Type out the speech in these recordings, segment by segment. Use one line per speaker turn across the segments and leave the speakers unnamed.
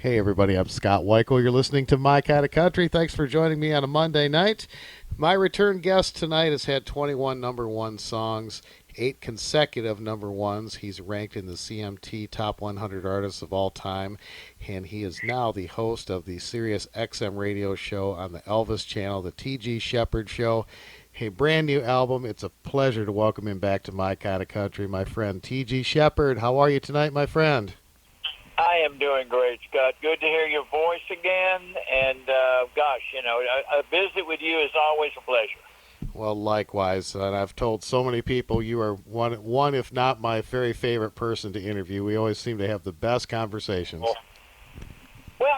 Hey everybody, I'm Scott Weichel. You're listening to My Kind of Country. Thanks for joining me on a Monday night. My return guest tonight has had 21 number one songs, 8 consecutive number ones. He's ranked in the CMT Top 100 Artists of All Time, and he is now the host of the Sirius XM radio show on the Elvis channel, the TG Sheppard Show. A brand new album. It's a pleasure to welcome him back to My Kind of Country, my friend TG Sheppard. How are you tonight, my friend?
I am doing great, Scott. Good to hear your voice again. And, gosh, a visit with you is always a pleasure.
Well, likewise, and I've told so many people you are one, if not my very favorite person to interview. We always seem to have the best conversations.
Well,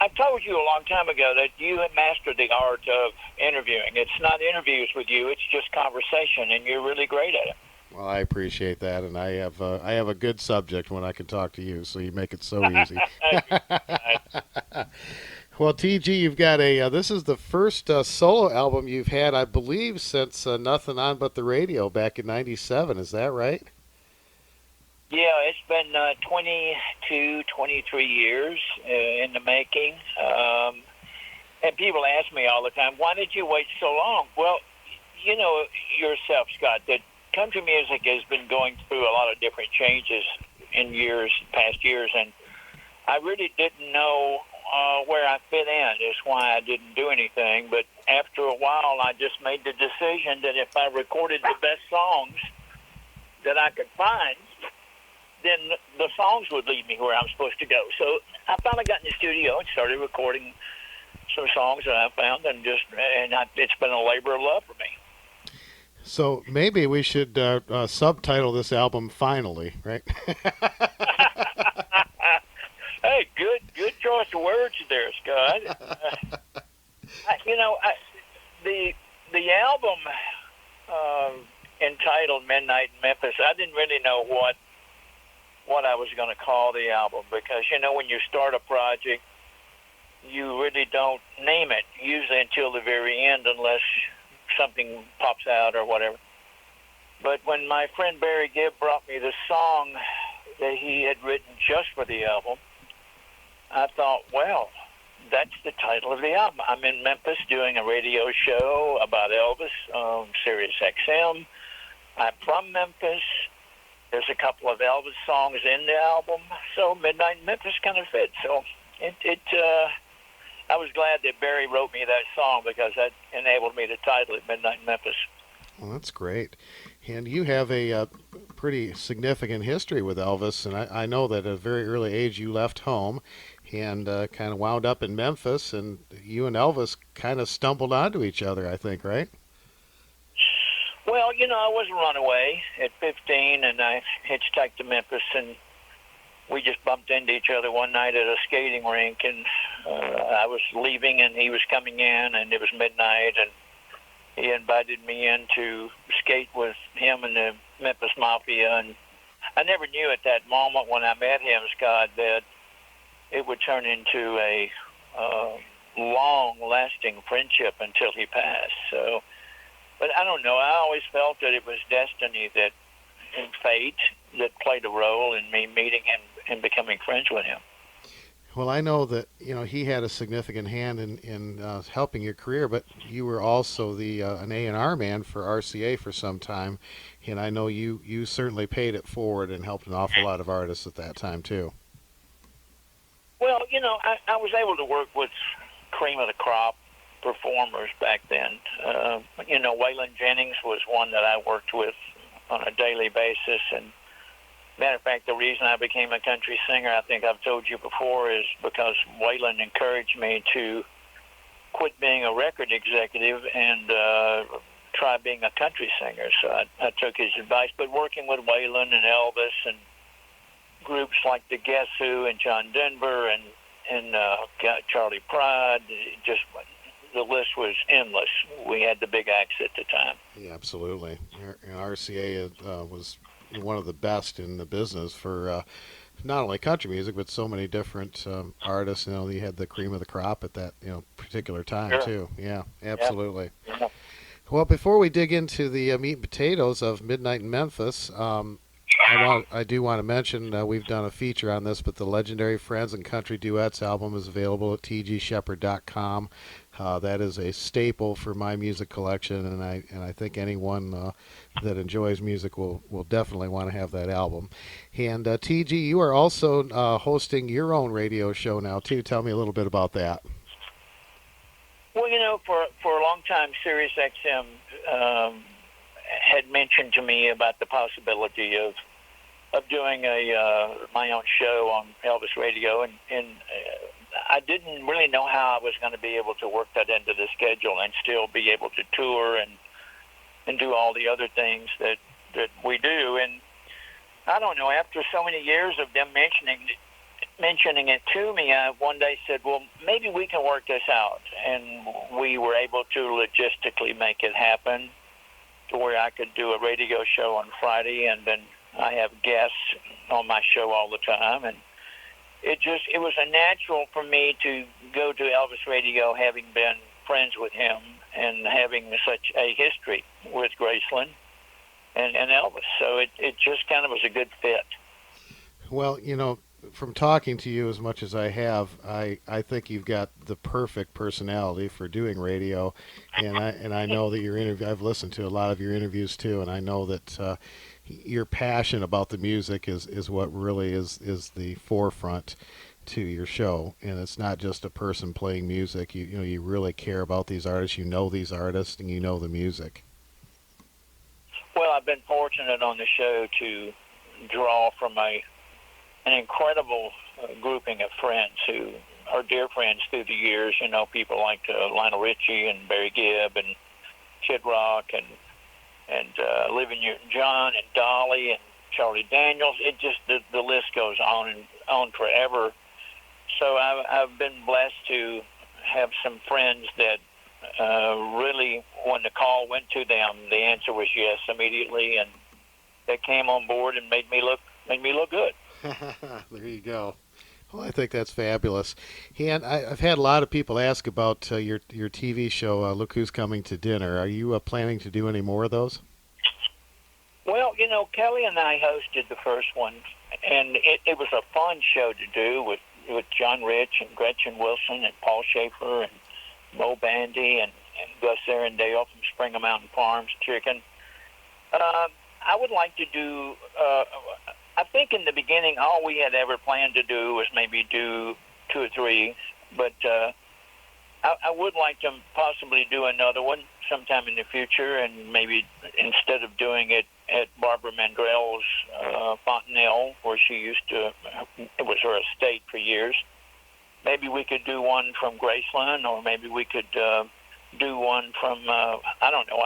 I told you a long time ago that you have mastered the art of interviewing. It's not interviews with you; it's just conversation, and you're really great at it.
Well, I appreciate that, and I have a good subject when I can talk to you, so you make it so easy. Well, TG, you've got this is the first solo album you've had, I believe, since Nothing On But the Radio back in '97. Is that right?
Yeah, it's been 22, 23 years in the making. And people ask me all the time, why did you wait so long? Well, you know yourself, Scott, that country music has been going through a lot of different changes in past years, and I really didn't know where I fit in. Is why I didn't do anything. But after a while, I just made the decision that if I recorded the best songs that I could find, then the songs would lead me where I'm supposed to go. So I finally got in the studio and started recording some songs that I found, it's been a labor of love for me.
So maybe we should subtitle this album "Finally," right?
Hey, good choice of words there, Scott. The album entitled "Midnight in Memphis," I didn't really know what I was going to call the album because when you start a project, you really don't name it usually until the very end, unless something pops out or whatever. But when my friend Barry Gibb brought me the song that he had written just for the album, I thought, well, that's the title of the album. I'm in Memphis doing a radio show about Elvis on Sirius XM. I'm from Memphis. There's a couple of Elvis songs in the album, so Midnight in Memphis kind of fits. So I was glad that Barry wrote me that song because that enabled me to title it Midnight in Memphis.
Well, that's great. And you have a pretty significant history with Elvis, and I know that at a very early age you left home and kind of wound up in Memphis, and you and Elvis kind of stumbled onto each other, I think, right?
Well, I was a runaway at 15, and I hitchhiked to Memphis, and we just bumped into each other one night at a skating rink, and I was leaving, and he was coming in, and it was midnight, and he invited me in to skate with him and the Memphis Mafia, and I never knew at that moment when I met him, Scott, that it would turn into a long-lasting friendship until he passed. So, but I don't know. I always felt that it was destiny and fate that played a role in me meeting him and becoming friends with him.
Well, I know that he had a significant hand in helping your career, but you were also an A&R man for RCA for some time, and I know you certainly paid it forward and helped an awful lot of artists at that time too.
Well, I was able to work with cream of the crop performers back then. Waylon Jennings was one that I worked with on a daily basis, and matter of fact, the reason I became a country singer, I think I've told you before, is because Waylon encouraged me to quit being a record executive and try being a country singer. So I took his advice. But working with Waylon and Elvis and groups like the Guess Who and John Denver and Charlie Pride, just the list was endless. We had the big acts at the time.
Yeah, absolutely. RCA was one of the best in the business for not only country music but so many different artists. You had the cream of the crop at that particular time. Sure. Too. Yeah, absolutely. Yeah. Well, before we dig into the meat and potatoes of Midnight in Memphis, I do want to mention we've done a feature on this, but the Legendary Friends and Country Duets album is available at tgsheppard.com. That is a staple for my music collection, and I think anyone that enjoys music will definitely want to have that album. And TG, you are also hosting your own radio show now too. Tell me a little bit about that.
Well, for a long time, Sirius XM had mentioned to me about the possibility of doing my own show on Elvis Radio, and I didn't really know how I was going to be able to work that into the schedule and still be able to tour and do all the other things that we do. And I don't know, after so many years of them mentioning it to me, I one day said, well, maybe we can work this out. And we were able to logistically make it happen to where I could do a radio show on Friday, and then I have guests on my show all the time. And it was a natural for me to go to Elvis Radio, having been friends with him and having such a history with Graceland and Elvis. So it just kind of was a good fit.
Well, from talking to you as much as I have, I think you've got the perfect personality for doing radio, and I know that I've listened to a lot of your interviews too, and I know that your passion about the music is what really is the forefront to your show, and it's not just a person playing music. You really care about these artists, these artists, and the music.
Well, I've been fortunate on the show to draw from an incredible grouping of friends who are dear friends through the years. People like Lionel Richie and Barry Gibb and Kid Rock and Olivia Newton-John and Dolly and Charlie Daniels. It just the list goes on and on forever. So I've been blessed to have some friends that really, when the call went to them, the answer was yes immediately, and they came on board and made me look good.
There you go. Well, I think that's fabulous. And I've had a lot of people ask about your TV show, Look Who's Coming to Dinner. Are you planning to do any more of those?
Well, Kelly and I hosted the first one, and it was a fun show to do with John Rich and Gretchen Wilson and Paul Schaefer and Mo Bandy and Gus Arendale from Springer Mountain Farms Chicken. I would like to do... I think in the beginning, all we had ever planned to do was maybe do 2 or 3, but I would like to possibly do another one sometime in the future, and maybe instead of doing it at Barbara Mandrell's Fontanelle, where she used to, it was her estate for years, maybe we could do one from Graceland, or maybe we could do one from, I don't know,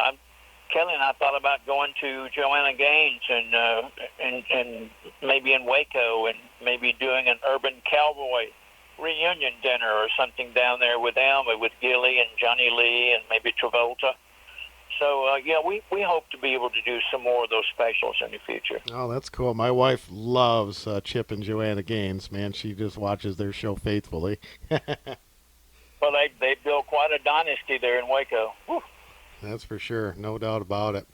Kelly and I thought about going to Joanna Gaines and maybe in Waco, and maybe doing an urban cowboy reunion dinner or something down there with them, with Gilly and Johnny Lee and maybe Travolta. So, we hope to be able to do some more of those specials in the future.
Oh, that's cool. My wife loves Chip and Joanna Gaines, man. She just watches their show faithfully.
Well, they built quite a dynasty there in Waco. Whew.
That's for sure. No doubt about it.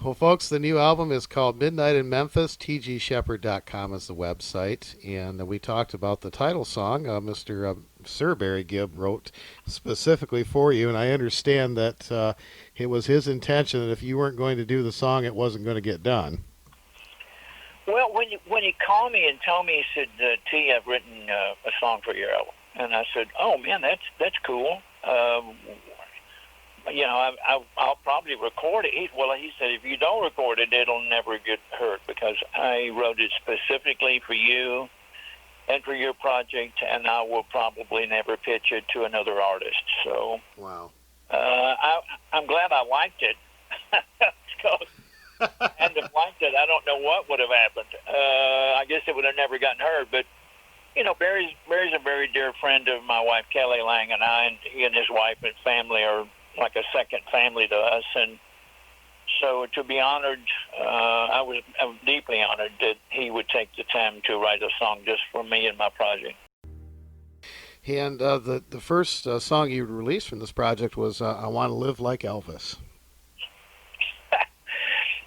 Well, folks, the new album is called Midnight in Memphis. tgsheppard.com is the website. And we talked about the title song Mr. Sir Barry Gibb wrote specifically for you. And I understand that it was his intention that if you weren't going to do the song, it wasn't going to get done.
Well, when he called me and told me, he said, T, I've written a song for your album. And I said, oh, man, that's cool. I'll probably record it. He said, if you don't record it, it'll never get heard, because I wrote it specifically for you and for your project, and I will probably never pitch it to another artist. So,
wow.
I'm glad I liked it. And if I liked it, I don't know what would have happened. I guess it would have never gotten heard. But Barry's a very dear friend of my wife Kelly Lang, and he and his wife and family are like a second family to us, and so to be honored, I was deeply honored that he would take the time to write a song just for me and my project.
And the first song you released from this project was "I Want to Live Like Elvis."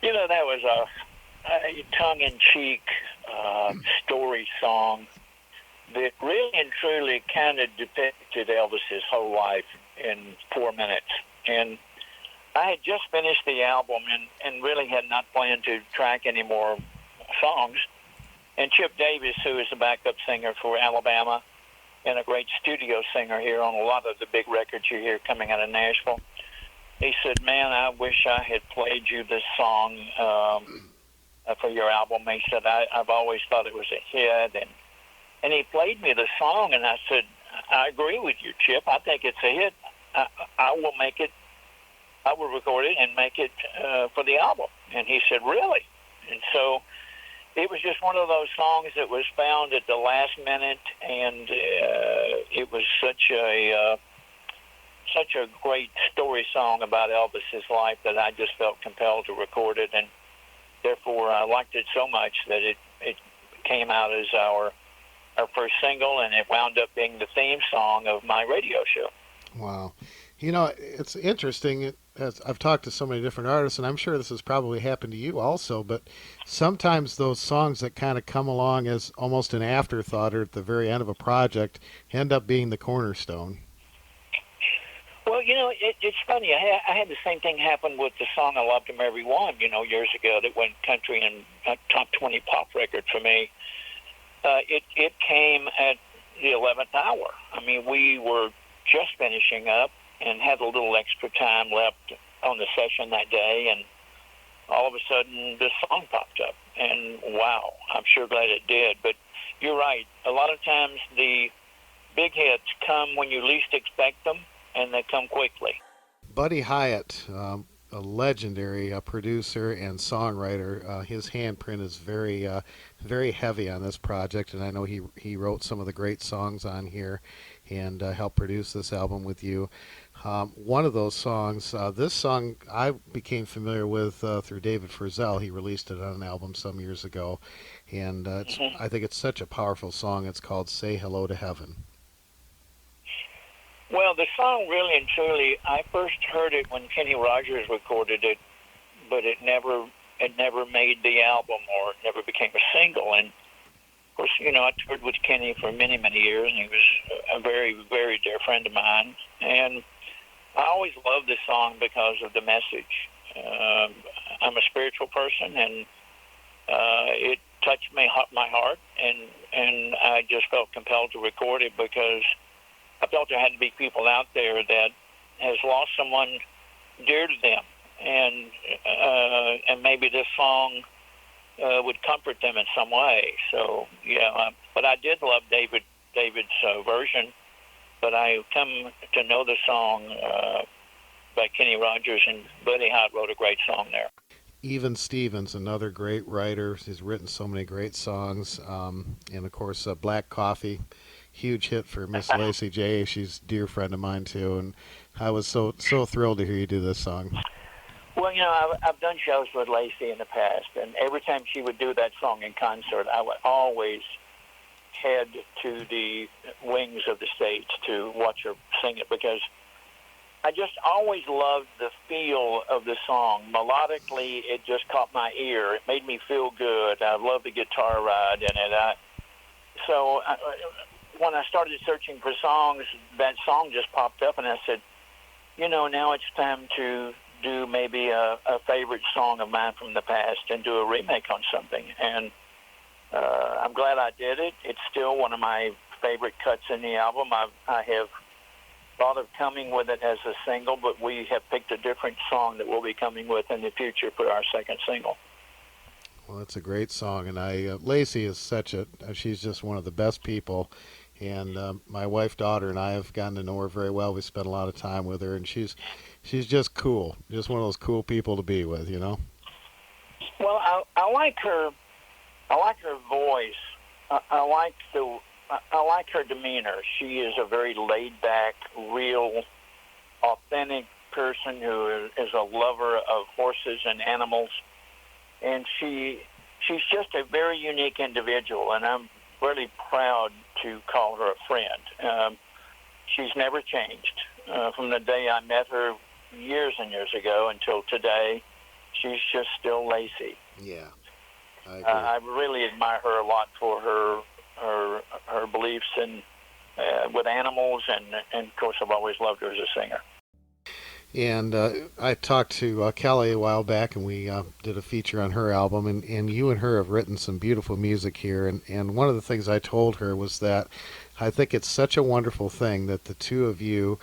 That was tongue-in-cheek story song that really and truly kind of depicted Elvis's whole life in 4 minutes. And I had just finished the album and really had not planned to track any more songs. And Chip Davis, who is a backup singer for Alabama and a great studio singer here on a lot of the big records you hear coming out of Nashville, he said, "Man, I wish I had played you this song for your album." He said, I've always thought it was a hit. And he played me the song, and I said, "I agree with you, Chip. I think it's a hit. I will make it. I will record it and make it for the album." And he said, "Really?" And so it was just one of those songs that was found at the last minute, and it was such a great story song about Elvis's life that I just felt compelled to record it, and therefore I liked it so much that it came out as our first single, and it wound up being the theme song of my radio show.
Wow. You know, it's interesting. As I've talked to so many different artists, and I'm sure this has probably happened to you also, but sometimes those songs that kind of come along as almost an afterthought or at the very end of a project end up being the cornerstone.
Well, you know, it's funny. I had the same thing happen with the song "I Loved Him Every One," years ago, that went country and top 20 pop record for me. It came at the 11th hour. I mean, we were just finishing up and had a little extra time left on the session that day, and all of a sudden this song popped up. And wow, I'm sure glad it did. But you're right. A lot of times the big hits come when you least expect them, and they come quickly.
Buddy Hyatt, a legendary producer and songwriter, his handprint is very, very heavy on this project, and I know he wrote some of the great songs on here and helped produce this album with you. One of those songs, this song I became familiar with through David Frizzell. He released it on an album some years ago, and I think it's such a powerful song. It's called "Say Hello to Heaven."
Well, the song really and truly, I first heard it when Kenny Rogers recorded it, but it never made the album, or it never became a single. And of course, I toured with Kenny for many, many years, and he was a very, very dear friend of mine. And I always loved this song because of the message. I'm a spiritual person, and it touched my heart, and I just felt compelled to record it because I felt there had to be people out there that has lost someone dear to them, and maybe this song would comfort them in some way. So yeah, but I did love David's version, but I come to know the song by Kenny Rogers, and Buddy Hyatt wrote a great song there.
Even Stevens, another great writer. He's written so many great songs, and of course, Black Coffee. Huge hit for Miss Lacey J. She's a dear friend of mine too, and I was so thrilled to hear you do this song.
Well, I've done shows with Lacey in the past, and every time she would do that song in concert, I would always head to the wings of the stage to watch her sing it, because I just always loved the feel of the song. Melodically, it just caught my ear. It made me feel good. I loved the guitar ride in it. When I started searching for songs, that song just popped up, and I said, now it's time to do maybe a favorite song of mine from the past and do a remake on something. And I'm glad I did it. It's still one of my favorite cuts in the album. I have thought of coming with it as a single, but we have picked a different song that we'll be coming with in the future for our second single.
Well, it's a great song, and Lacey is she's just one of the best people. And my wife, daughter, and I have gotten to know her very well. We spent a lot of time with her, and she's just cool. Just one of those cool people to be with, Well,
I like her. I like her voice. I like her demeanor. She is a very laid-back, real, authentic person who is a lover of horses and animals, and she's just a very unique individual. And I'm really proud to call her a friend. She's never changed. From the day I met her years and years ago until today, she's just still Lacey.
Yeah. I agree.
I really admire her a lot for her beliefs in with animals, and of course I've always loved her as a singer.
And I talked to Kelly a while back, and we did a feature on her album. And you and her have written some beautiful music here. And one of the things I told her was that I think it's such a wonderful thing that the two of you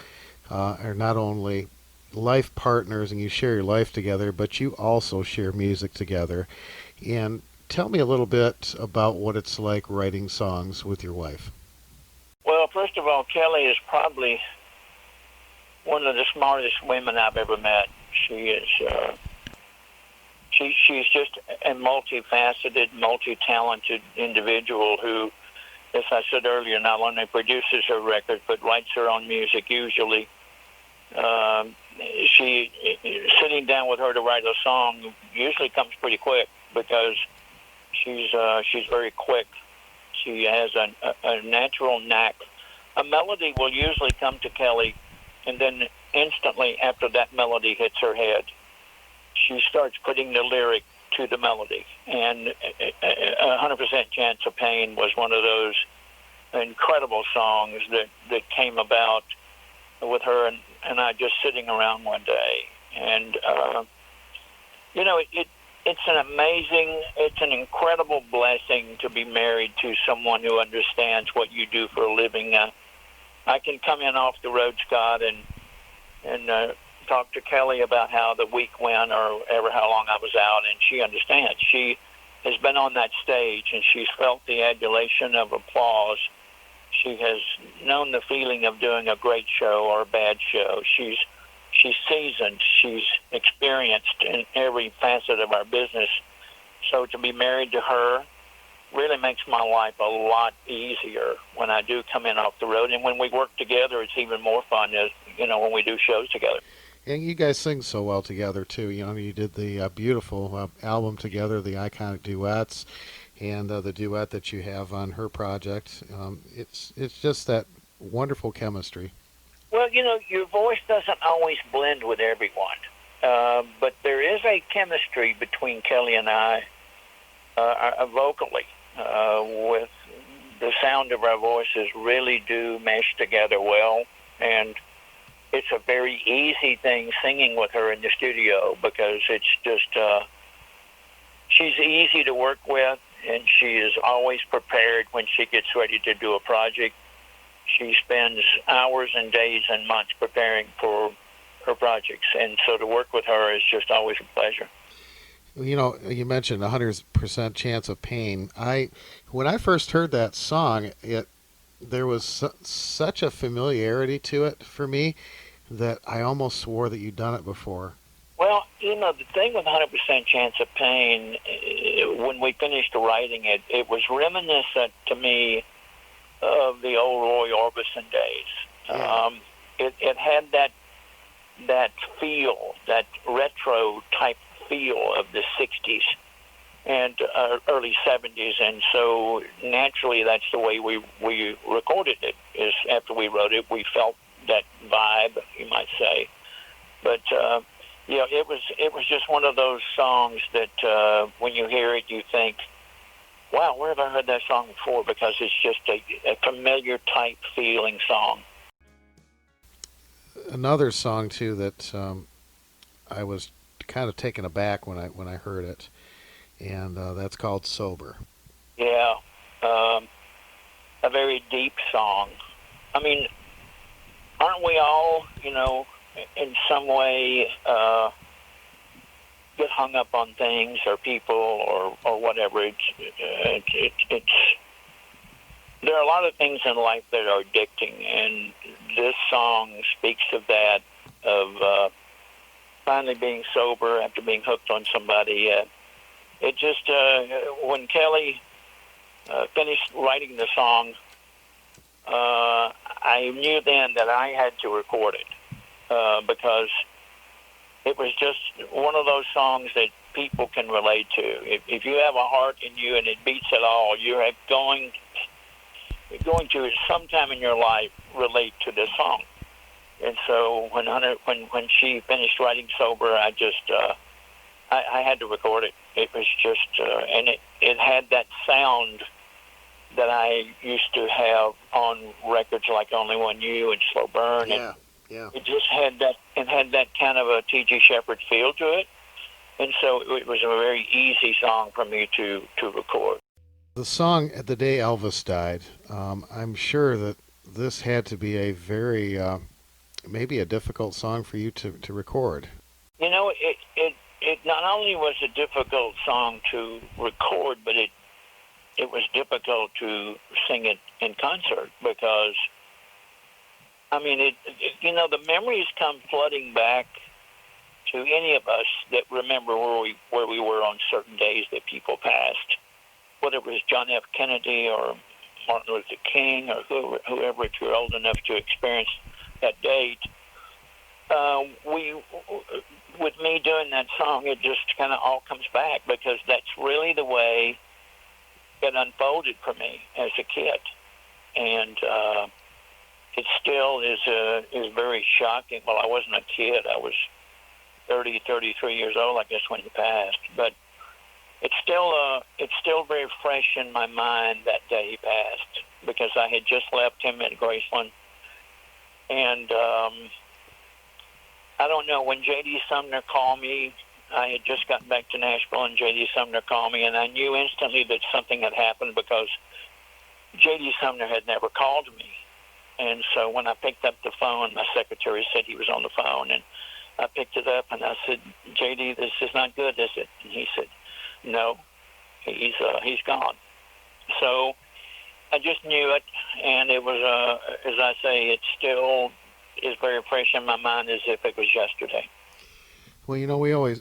are not only life partners and you share your life together, but you also share music together. And tell me a little bit about what it's like writing songs with your wife.
Well, first of all, Kelly is probably one of the smartest women I've ever met. She is. She's just a multifaceted, multi-talented individual who, as I said earlier, not only produces her record but writes her own music. Usually, she sitting down with her to write a song usually comes pretty quick because she's very quick. She has a natural knack. A melody will usually come to Kelly, and then instantly after that melody hits her head, she starts putting the lyric to the melody. And 100% Chance of Pain was one of those incredible songs that came about with her and I just sitting around one day. And, it's an incredible blessing to be married to someone who understands what you do for a living. I can come in off the road, Scott, and talk to Kelly about how the week went or ever how long I was out, and she understands. She has been on that stage, and she's felt the adulation of applause. She has known the feeling of doing a great show or a bad show. She's seasoned. She's experienced in every facet of our business. So to be married to her really makes my life a lot easier when I do come in off the road. And when we work together, it's even more fun, when we do shows together.
And you guys sing so well together, too. You did the beautiful album together, the iconic duets, and the duet that you have on her project. It's just that wonderful chemistry.
Well, your voice doesn't always blend with everyone. But there is a chemistry between Kelly and I vocally. With the sound of our voices really do mesh together well, and it's a very easy thing singing with her in the studio because it's just she's easy to work with, and she is always prepared when she gets ready to do a project. She spends hours and days and months preparing for her projects, and so to work with her is just always a pleasure.
You mentioned 100% Chance of Pain. When I first heard that song, there was such a familiarity to it for me that I almost swore that you'd done it before.
Well, the thing with 100% Chance of Pain, when we finished writing it, it was reminiscent to me of the old Roy Orbison days.
Yeah.
It had that feel, that retro type feel of the 60s and early 70s, and so naturally that's the way we recorded it. Is after we wrote it, we felt that vibe, you might say. But it was just one of those songs that when you hear it, you think, wow, where have I heard that song before? Because it's just a familiar type feeling song.
Another song too that I was kind of taken aback when I heard it, and that's called Sober.
Yeah, a very deep song. I mean, aren't we all, in some way get hung up on things or people or whatever? It's there are a lot of things in life that are addicting, and this song speaks of that, of finally being sober after being hooked on somebody. It just, when Kelly finished writing the song, I knew then that I had to record it because it was just one of those songs that people can relate to. If you have a heart in you and it beats at all, you're going to sometime in your life relate to this song. And so when she finished writing Sober, I just I had to record it. It was just and it had that sound that I used to have on records like Only One You and Slow Burn.
Yeah, yeah.
It just had that. It had that kind of a T.G. Sheppard feel to it, and so it was a very easy song for me to record.
The song "The Day Elvis Died." I'm sure that this had to be a very maybe a difficult song for you to record.
You know, it not only was a difficult song to record, but it was difficult to sing it in concert because, I mean, the memories come flooding back to any of us that remember where we were on certain days that people passed, whether it was John F. Kennedy or Martin Luther King or whoever, if you're old enough to experience that date. With me doing that song, it just kind of all comes back because that's really the way it unfolded for me as a kid, and it still is very shocking. Well, I wasn't a kid; I was 33 years old, I guess, when he passed. But it's still very fresh in my mind that day he passed because I had just left him at Graceland, and I don't know, when J.D. Sumner called me, I had just gotten back to Nashville, and J.D. Sumner called me, and I knew instantly that something had happened because J.D. Sumner had never called me. And so when I picked up the phone, my secretary said he was on the phone, and I picked it up, and I said, J.D., this is not good, is it? And he said, no, he's gone. So I just knew it, and it was, as I say, it still is very fresh in my mind as if it was yesterday.
Well,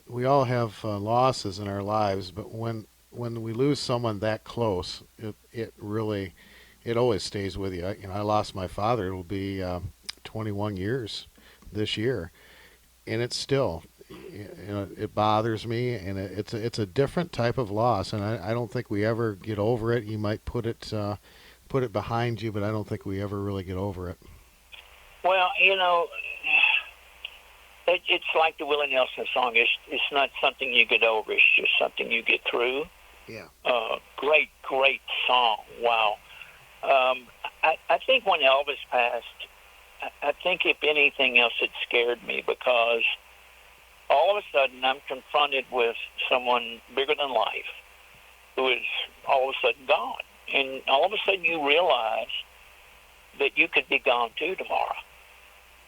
we all have losses in our lives, but when we lose someone that close, it really always stays with you. I lost my father. It'll be 21 years this year, and it's still, it bothers me, and it's a different type of loss, and I don't think we ever get over it. You might put it behind you, but I don't think we ever really get over it.
Well, it's like the Willie Nelson song. It's not something you get over. It's just something you get through.
Yeah.
Great song. Wow. I think when Elvis passed, I think if anything else, it scared me because all of a sudden I'm confronted with someone bigger than life who is all of a sudden gone. And all of a sudden you realize that you could be gone too tomorrow.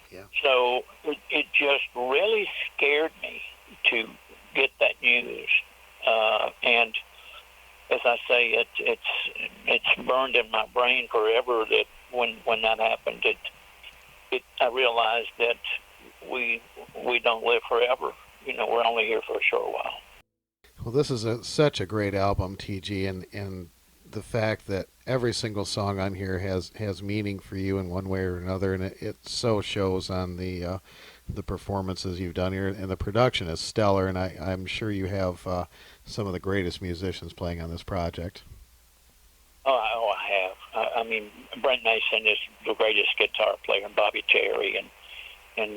Yeah.
So it just really scared me to get that news, and as I say, it's burned in my brain forever. That when that happened, I realized that we don't live forever. We're only here for a short while.
Well, this is such a great album, TG, and the fact that every single song on here has meaning for you in one way or another, and it so shows on the performances you've done here, and the production is stellar, and I'm sure you have some of the greatest musicians playing on this project.
Oh, I have. I mean, Brent Mason is the greatest guitar player, and Bobby Terry, and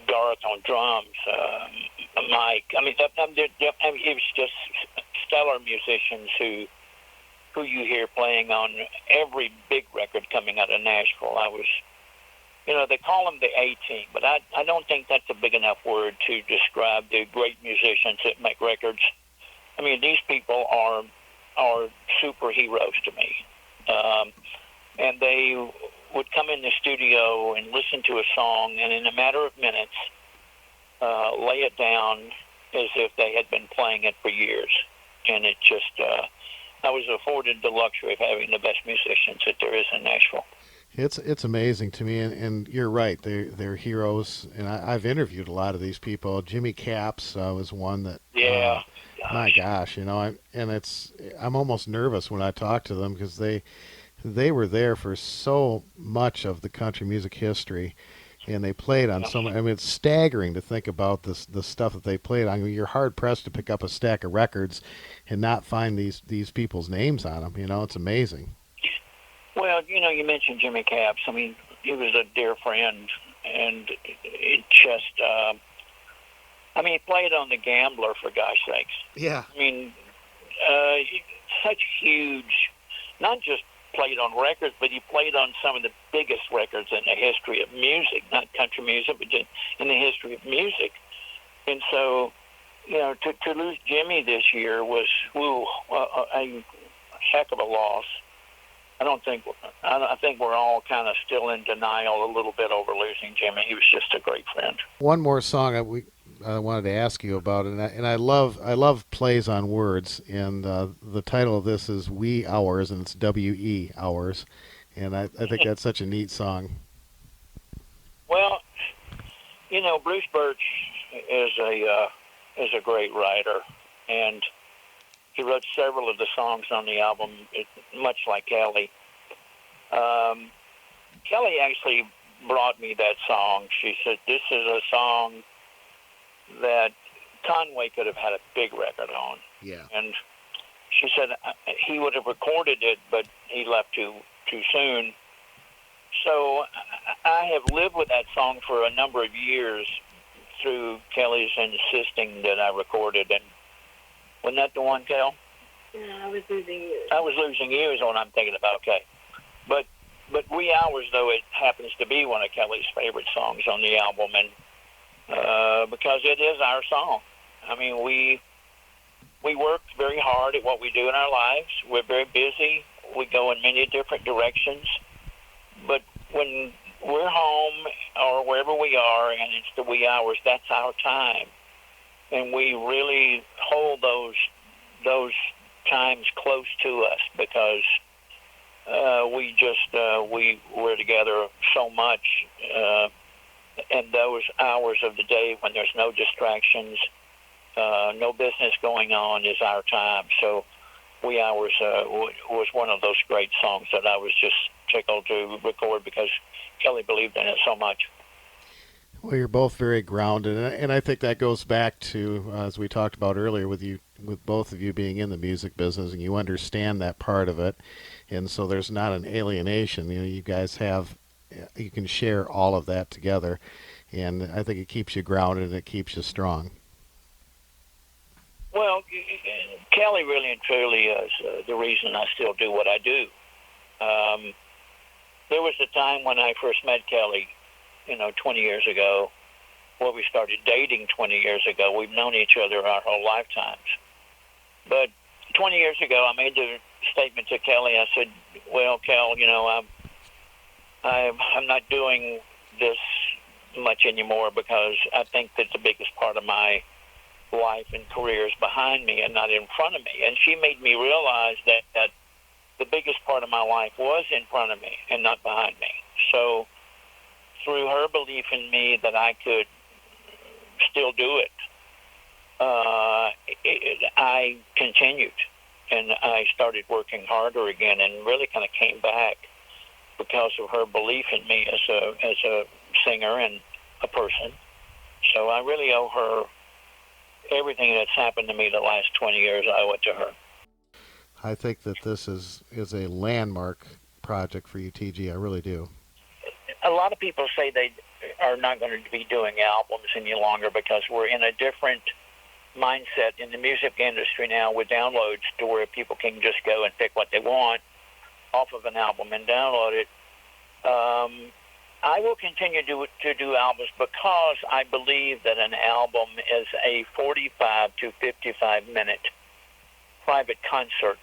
Garth on drums, Mike. I mean, it was just stellar musicians who you hear playing on every big record coming out of Nashville. They call them the A-team, but I don't think that's a big enough word to describe the great musicians that make records. I mean, these people are superheroes to me. And they would come in the studio and listen to a song, and in a matter of minutes, lay it down as if they had been playing it for years. And it just, I was afforded the luxury of having the best musicians that there is in Nashville.
It's amazing to me, and you're right. They're heroes, and I've interviewed a lot of these people. Jimmy Capps was one that.
Yeah.
My gosh, I'm almost nervous when I talk to them because they were there for so much of the country music history, and they played on so much. I mean, it's staggering to think about the stuff that they played on. I mean, you're hard pressed to pick up a stack of records and not find these people's names on them. It's amazing.
Well, you mentioned Jimmy Capps. I mean, he was a dear friend, and it just, he played on The Gambler, for gosh sakes.
Yeah.
I mean, such huge, not just played on records, but he played on some of the biggest records in the history of music, not country music, but just in the history of music. And so, to lose Jimmy this year was a heck of a loss. I think we're all kind of still in denial a little bit over losing Jimmy. He was just a great friend.
One more song I wanted to ask you about, and I love plays on words, and the title of this is "We Hours," and it's W-E Hours, and I think that's such a neat song.
Well, Bruce Birch is a great writer, and he wrote several of the songs on the album, much like Kelly. Kelly actually brought me that song. She said, "This is a song that Conway could have had a big record on."
Yeah.
And she said he would have recorded it, but he left too soon. So I have lived with that song for a number of years through Kelly's insisting that I record it. And wasn't that the one, Kel?
No, I Was Losing You.
I Was Losing You is what I'm thinking about, okay. But "We Hours," though, it happens to be one of Kelly's favorite songs on the album, and because it is our song. I mean, we work very hard at what we do in our lives. We're very busy. We go in many different directions. But when we're home or wherever we are and it's the wee hours, that's our time. And we really hold those times close to us because we're together so much. And those hours of the day when there's no distractions, no business going on is our time. So "We Hours" was one of those great songs that I was just tickled to record because Kelly believed in it so much.
Well, you're both very grounded, and I think that goes back to, as we talked about earlier, with both of you being in the music business, and you understand that part of it, and so there's not an alienation. You guys you can share all of that together, and I think it keeps you grounded and it keeps you strong.
Well, Kelly really and truly is the reason I still do what I do. There was a time when I first met Kelly, 20 years ago. Well, we started dating 20 years ago. We've known each other our whole lifetimes. But 20 years ago, I made the statement to Kelly. I said, "Well, Kel, I'm not doing this much anymore because I think that the biggest part of my life and career is behind me and not in front of me." And she made me realize that the biggest part of my life was in front of me and not behind me. So through her belief in me that I could still do it, I continued. And I started working harder again and really kind of came back because of her belief in me as a singer and a person. So I really owe her everything that's happened to me the last 20 years. I owe it to her.
I think that this is a landmark project for you, TG. I really do.
A lot of people say they are not going to be doing albums any longer because we're in a different mindset in the music industry now with downloads to where people can just go and pick what they want off of an album and download it. I will continue to do albums because I believe that an album is a 45 to 55 minute private concert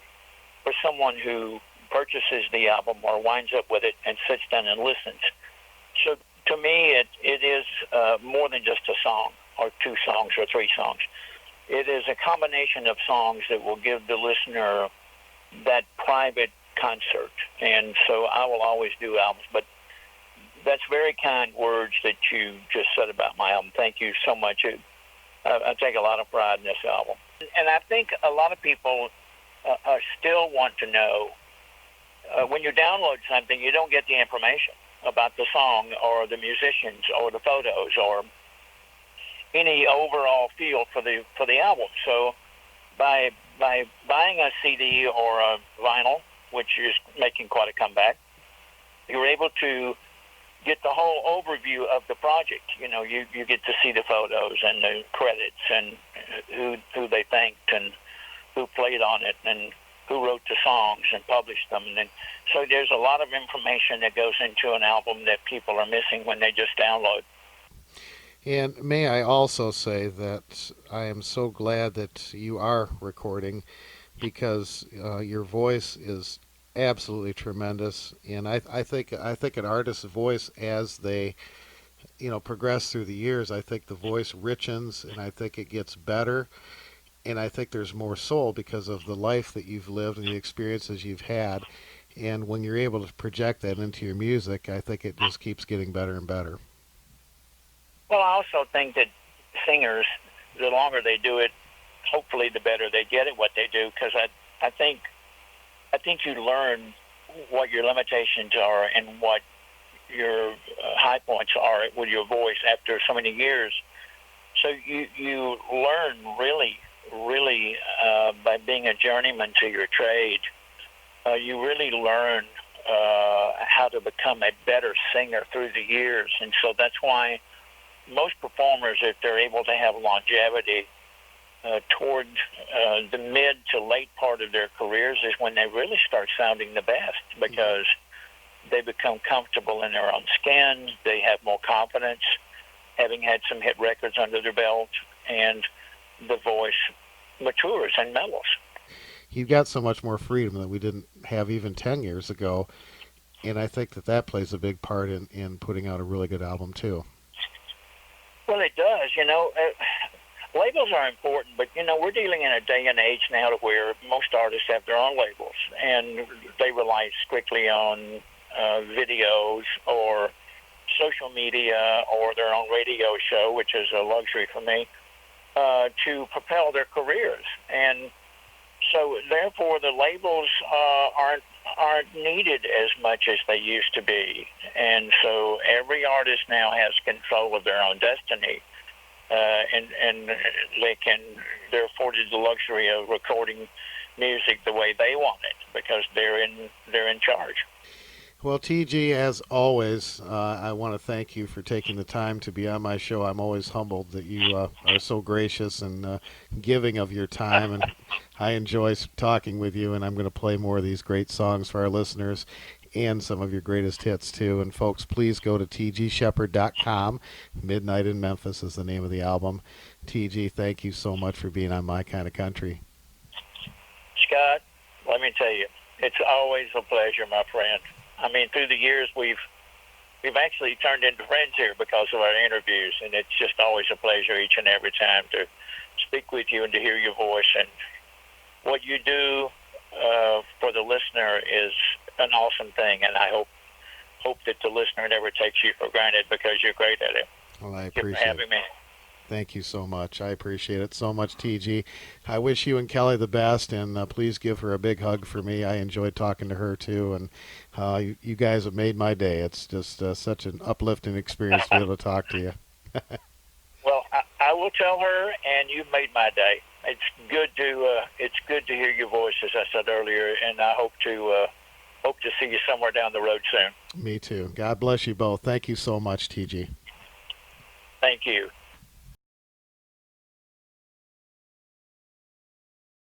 for someone who purchases the album or winds up with it and sits down and listens. So to me, it is more than just a song or two songs or three songs. It is a combination of songs that will give the listener that private concert. And so I will always do albums. But that's very kind words that you just said about my album. Thank you so much. I take a lot of pride in this album. And I think a lot of people still want to know, when you download something, you don't get the information about the song or the musicians or the photos or any overall feel for the album. So by buying a CD or a vinyl, which is making quite a comeback, you're able to get the whole overview of the project. You get to see the photos and the credits and who they thanked and who played on it and who wrote the songs and published them. And so there's a lot of information that goes into an album that people are missing when they just download.
And may I also say that I am so glad that you are recording, because your voice is absolutely tremendous, and I think an artist's voice, as they progress through the years, I think the voice richens, and I think it gets better, and I think there's more soul because of the life that you've lived and the experiences you've had. And when you're able to project that into your music, I think it just keeps getting better and better.
Well, I also think that singers, the longer they do it, hopefully the better they get at what they do, because I think you learn what your limitations are and what your high points are with your voice after so many years. So you learn really by being a journeyman to your trade. You really learn how to become a better singer through the years, and so that's why most performers, if they're able to have longevity toward the mid to late part of their careers, is when they really start sounding the best, because they become comfortable in their own skin. They have more confidence, having had some hit records under their belt, and the voice matures and mellows.
You've got so much more freedom that we didn't have even 10 years ago, and I think that plays a big part in putting out a really good album, too.
Well, it does. Labels are important, but, we're dealing in a day and age now to where most artists have their own labels, and they rely strictly on videos or social media or their own radio show, which is a luxury for me, to propel their careers. And so, therefore, the labels aren't needed as much as they used to be. And so every artist now has control of their own destiny, and they're afforded the luxury of recording music the way they want it, because they're in charge.
Well, TG, as always, I want to thank you for taking the time to be on my show. I'm always humbled that you are so gracious and giving of your time, and I enjoy talking with you, and I'm going to play more of these great songs for our listeners and some of your greatest hits, too. And, folks, please go to tgsheppard.com. Midnight in Memphis is the name of the album. TG, thank you so much for being on My Kind of Country.
Scott, let me tell you, it's always a pleasure, my friend. I mean, through the years, we've actually turned into friends here because of our interviews, and it's just always a pleasure each and every time to speak with you and to hear your voice. And what you do for the listener is an awesome thing, and I hope that the listener never takes you for granted, because you're great at it.
Well, I
Thank you
appreciate
for having me.
Thank you so much. I appreciate it so much, TG. I wish you and Kelly the best, and please give her a big hug for me. I enjoyed talking to her, too, and you guys have made my day. It's just such an uplifting experience to be able to talk to you.
Well, I will tell her, and you've made my day. It's good to hear your voice, as I said earlier, and I hope to see you somewhere down the road soon.
Me too. God bless you both. Thank you so much, TG.
Thank you.